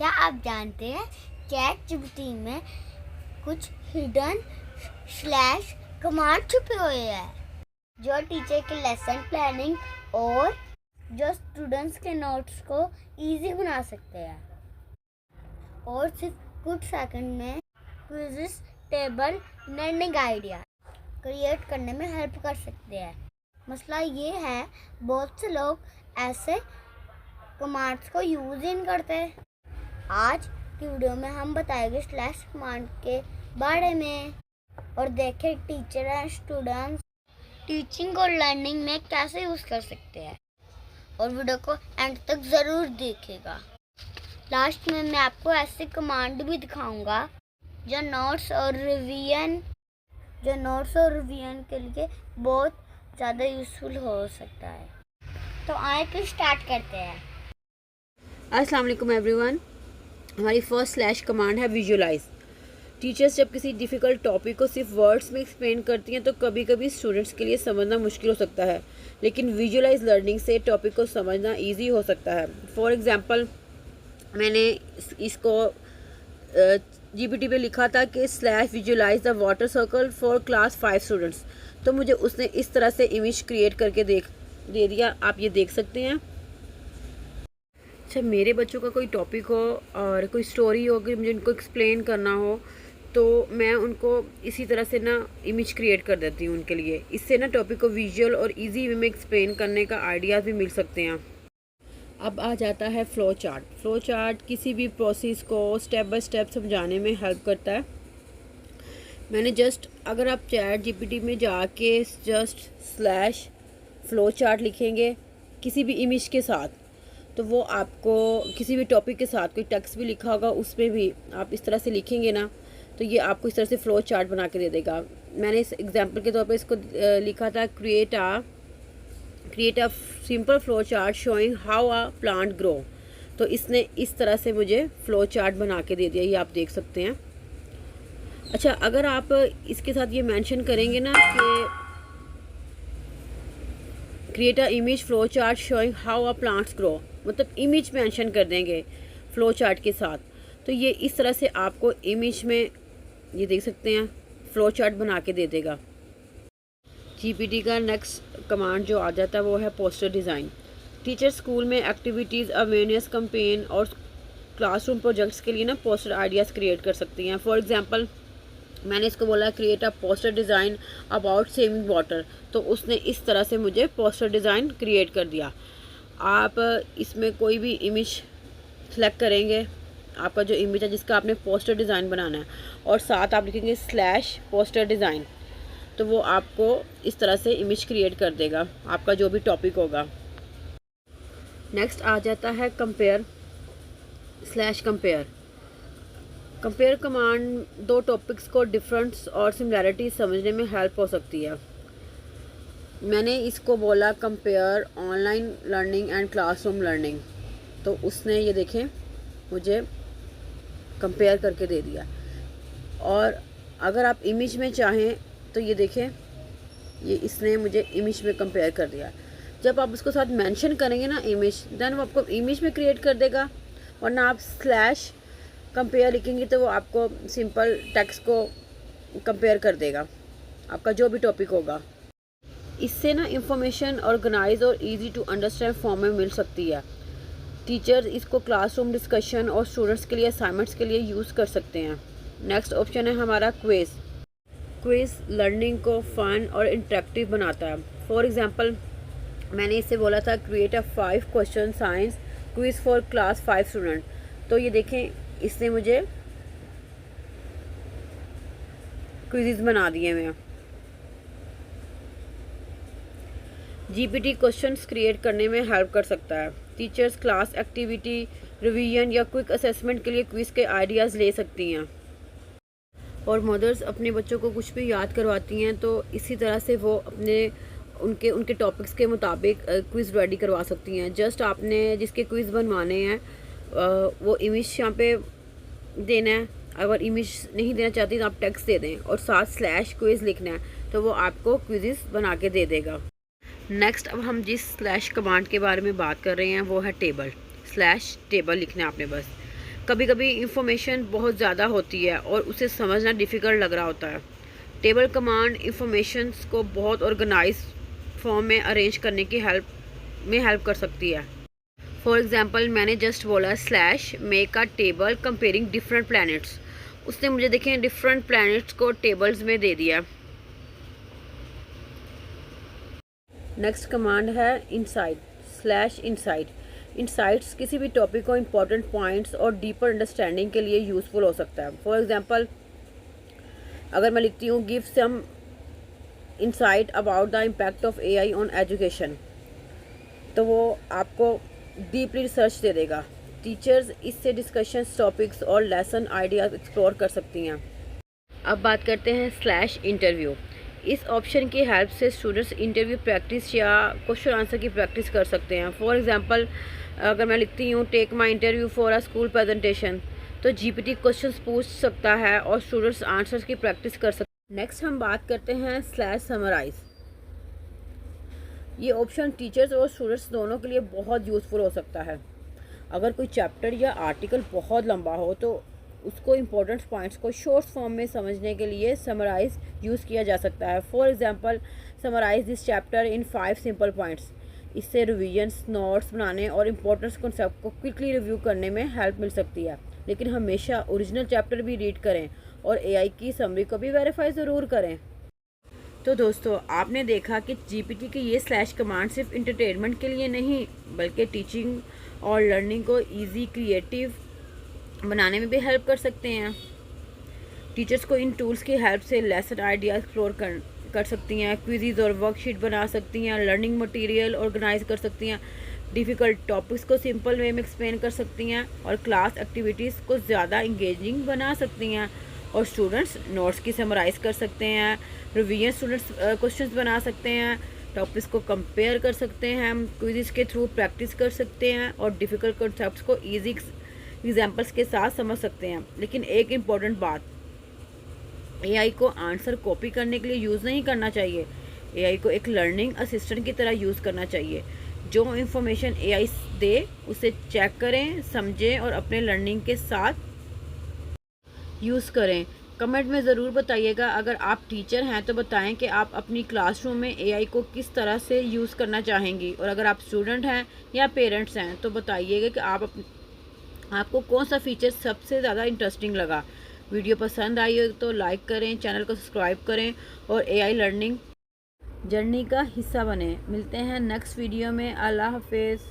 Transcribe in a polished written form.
क्या आप जानते हैं चैट जीपीटी में कुछ हिडन स्लैश कमांड छुपे हुए हैं जो टीचर के लेसन प्लानिंग और जो स्टूडेंट्स के नोट्स को इजी बना सकते हैं और सिर्फ कुछ सेकंड में quizzes, table, learning idea create करने में हेल्प कर सकते हैं। मसला ये है बहुत से लोग ऐसे कमांड्स को यूज़ ही नहीं करते। आज की वीडियो में हम बताएंगे स्लैश कमांड के बारे में और देखें टीचर एंड स्टूडेंट्स टीचिंग और लर्निंग में कैसे यूज़ कर सकते हैं और वीडियो को एंड तक ज़रूर देखिएगा। लास्ट में मैं आपको ऐसे कमांड भी दिखाऊंगा जो नोट्स और रिवीजन के लिए बहुत ज़्यादा यूज़फुल हो सकता है। तो आए फिर स्टार्ट करते हैं। अस्सलाम वालेकुम एवरीवन। हमारी फर्स्ट स्लैश कमांड है विजुअलाइज। टीचर्स जब किसी डिफ़िकल्ट टॉपिक को सिर्फ वर्ड्स में एक्सप्लेन करती हैं तो कभी कभी स्टूडेंट्स के लिए समझना मुश्किल हो सकता है, लेकिन विजुअलाइज लर्निंग से टॉपिक को समझना इजी हो सकता है। फॉर एग्जांपल मैंने इसको जीपीटी पे लिखा था कि slash visualise the water circle for class 5 students, तो मुझे उसने इस तरह से इमेज क्रिएट करके दे दिया। आप ये देख सकते हैं। अच्छा, मेरे बच्चों का कोई टॉपिक हो और कोई स्टोरी हो कि मुझे उनको एक्सप्लेन करना हो तो मैं उनको इसी तरह से ना इमेज क्रिएट कर देती हूँ उनके लिए। इससे ना टॉपिक को विजुअल और इजी वे में एक्सप्लेन करने का आइडियाज़ भी मिल सकते हैं। अब आ जाता है फ़्लो चार्ट। फ़्लो चार्ट किसी भी प्रोसेस को स्टेप बाय स्टेप समझाने में हेल्प करता है। मैंने अगर आप चैट जीपीटी में जाके जस्ट स्लैश फ़्लो चार्ट लिखेंगे किसी भी इमेज के साथ, तो वो आपको किसी भी टॉपिक के साथ कोई टेक्स्ट भी लिखा होगा उसमें भी आप इस तरह से लिखेंगे ना, तो ये आपको इस तरह से फ़्लो चार्ट बना के दे देगा। मैंने इस एग्जांपल के तौर पे इसको लिखा था create a simple flow chart showing how a plant grow. तो इसने इस तरह से मुझे फ़्लो चार्ट बना के दे दिया, ये आप देख सकते हैं। अच्छा, अगर आप इसके साथ ये मेंशन करेंगे ना कि create a image flow chart showing how a plants grow, मतलब इमेज मेंशन कर देंगे फ़्लो चार्ट के साथ, तो ये इस तरह से आपको इमेज में ये देख सकते हैं फ़्लो चार्ट बना के दे देगा। जीपीटी का नेक्स्ट कमांड जो आ जाता है वो है पोस्टर डिज़ाइन। टीचर स्कूल में एक्टिविटीज़, अवेयरनेस कैंपेन और क्लासरूम प्रोजेक्ट्स के लिए ना पोस्टर आइडियाज़ क्रिएट कर सकती हैं। फॉर एग्जांपल मैंने इसको बोला create a poster design about saving water, तो उसने इस तरह से मुझे पोस्टर डिज़ाइन क्रिएट कर दिया। आप इसमें कोई भी इमेज सेलेक्ट करेंगे, आपका जो इमेज है जिसका आपने पोस्टर डिज़ाइन बनाना है, और साथ आप लिखेंगे स्लैश पोस्टर डिज़ाइन, तो वो आपको इस तरह से इमेज क्रिएट कर देगा आपका जो भी टॉपिक होगा। नेक्स्ट आ जाता है compare slash compare. Compare command दो टॉपिक्स को डिफरेंस और सिमिलैरिटी समझने में हेल्प हो सकती है। मैंने इसको बोला compare online learning and classroom learning, तो उसने ये देखें मुझे कंपेयर करके दे दिया। और अगर आप इमेज में चाहें तो ये देखें, ये इसने मुझे इमेज में कंपेयर कर दिया। जब आप उसको साथ मेंशन करेंगे ना इमेज, देन वो आपको इमेज में क्रिएट कर देगा, वरना आप स्लैश कंपेयर लिखेंगे तो वो आपको सिंपल टेक्स्ट को कंपेयर कर देगा आपका जो भी टॉपिक होगा। इससे ना इंफॉर्मेशन ऑर्गेनाइज और इजी टू अंडरस्टैंड फॉर्म में मिल सकती है। टीचर्स इसको क्लासरूम डिस्कशन और स्टूडेंट्स के लिए असाइनमेंट्स के लिए यूज़ कर सकते हैं। नेक्स्ट ऑप्शन है हमारा क्विज़। क्विज़ लर्निंग को फन और इंटरेक्टिव बनाता है। फॉर एग्जांपल मैंने इससे बोला था create a 5 question science quiz for class 5 student, तो ये देखें इसने मुझे क्विज़ बना दिए हैं। जीपीटी क्वेश्चंस क्रिएट करने में हेल्प कर सकता है। टीचर्स क्लास एक्टिविटी, रिवीजन या क्विक असेसमेंट के लिए क्विज़ के आइडियाज़ ले सकती हैं। और मदर्स अपने बच्चों को कुछ भी याद करवाती हैं तो इसी तरह से वो उनके टॉपिक्स के मुताबिक क्विज़ रेडी करवा सकती हैं। जस्ट आपने जिसके क्विज़ बनवाने हैं वो इमेज यहाँ पे देना है। अगर इमेज नहीं देना चाहती तो आप टेक्स्ट दे दें और साथ स्लैश क्विज़ लिखना है, तो वो आपको क्विज़ बना के दे देगा। नेक्स्ट अब हम जिस स्लैश कमांड के बारे में बात कर रहे हैं वो है टेबल। स्लैश टेबल लिखना है आपने बस। कभी कभी इंफॉर्मेशन बहुत ज़्यादा होती है और उसे समझना डिफ़िकल्ट लग रहा होता है। टेबल कमांड इंफॉर्मेशन को बहुत ऑर्गेनाइज फॉर्म में अरेंज करने की हेल्प कर सकती है। फॉर एग्ज़ाम्पल मैंने जस्ट बोला slash make a table comparing different planets, उसने मुझे देखें डिफरेंट प्लैनेट्स को टेबल्स में दे दिया। नेक्स्ट कमांड है इनसाइट स्लैश इनसाइट। इनसाइट्स किसी भी टॉपिक को इम्पोर्टेंट पॉइंट्स और डीपर अंडरस्टैंडिंग के लिए यूज़फुल हो सकता है। फॉर एग्जांपल अगर मैं लिखती हूँ give some insight about the impact of AI on education, तो वो आपको डीपली रिसर्च दे देगा। टीचर्स इससे डिस्कशन टॉपिक्स और लेसन आइडियाज एक्सप्लोर कर सकती हैं। अब बात करते हैं स्लैश इंटरव्यू। इस ऑप्शन की हेल्प से स्टूडेंट्स इंटरव्यू प्रैक्टिस या क्वेश्चन आंसर की प्रैक्टिस कर सकते हैं। फॉर एग्जांपल अगर मैं लिखती हूँ take my interview for a school presentation, तो जीपीटी क्वेश्चंस पूछ सकता है और स्टूडेंट्स आंसर्स की प्रैक्टिस कर सकते हैं। नेक्स्ट हम बात करते हैं स्लैश समराइज। ये ऑप्शन टीचर्स और स्टूडेंट्स दोनों के लिए बहुत यूज़फुल हो सकता है। अगर कोई चैप्टर या आर्टिकल बहुत लंबा हो तो उसको इम्पोर्टेंट पॉइंट्स को शॉर्ट फॉर्म में समझने के लिए समराइज यूज़ किया जा सकता है। For example summarise this chapter in 5 simple points. इससे रिविजन्स नोट्स बनाने और इम्पोर्टेंट कॉन्सेप्ट को क्विकली रिव्यू करने में हेल्प मिल सकती है। लेकिन हमेशा ओरिजिनल चैप्टर भी रीड करें और एआई की समरी को भी वेरीफाई ज़रूर करें। तो दोस्तों आपने देखा कि जीपीटी के ये स्लैश कमांड सिर्फ इंटरटेनमेंट के लिए नहीं बल्कि टीचिंग और लर्निंग को ईजी क्रिएटिव बनाने में भी हेल्प कर सकते हैं। टीचर्स को इन टूल्स की हेल्प से लेसन आइडिया एक्सप्लोर कर सकती हैं, क्विज़ और वर्कशीट बना सकती हैं, लर्निंग मटेरियल ऑर्गेनाइज कर सकती हैं, डिफ़िकल्ट टॉपिक्स को सिंपल वे में एक्सप्लेन कर सकती हैं और क्लास एक्टिविटीज़ को ज़्यादा इंगेजिंग बना सकती हैं। और स्टूडेंट्स नोट्स की समराइज़ कर सकते हैं, रिवीजन स्टूडेंट्स क्वेश्चंस बना सकते हैं, टॉपिक्स को कंपेयर कर सकते हैं, क्विज़ के थ्रू प्रैक्टिस कर सकते हैं और डिफ़िकल्ट कॉन्सेप्ट्स को ईजी एग्जाम्पल्स के साथ समझ सकते हैं। लेकिन एक इम्पॉर्टेंट बात, एआई को आंसर कॉपी करने के लिए यूज़ नहीं करना चाहिए। एआई को एक लर्निंग असिस्टेंट की तरह यूज़ करना चाहिए। जो इन्फॉर्मेशन एआई दे उसे चेक करें, समझें और अपने लर्निंग के साथ यूज़ करें। कमेंट में ज़रूर बताइएगा। अगर आप टीचर हैं तो बताएं कि आप अपनी क्लासरूम में एआई को किस तरह से यूज़ करना चाहेंगी, और अगर आप स्टूडेंट हैं या पेरेंट्स हैं तो बताइएगा कि आपको कौन सा फीचर सबसे ज़्यादा इंटरेस्टिंग लगा। वीडियो पसंद आई हो तो लाइक करें, चैनल को सब्सक्राइब करें और एआई लर्निंग जर्नी का हिस्सा बने। मिलते हैं नेक्स्ट वीडियो में। अल्लाह हाफिज़।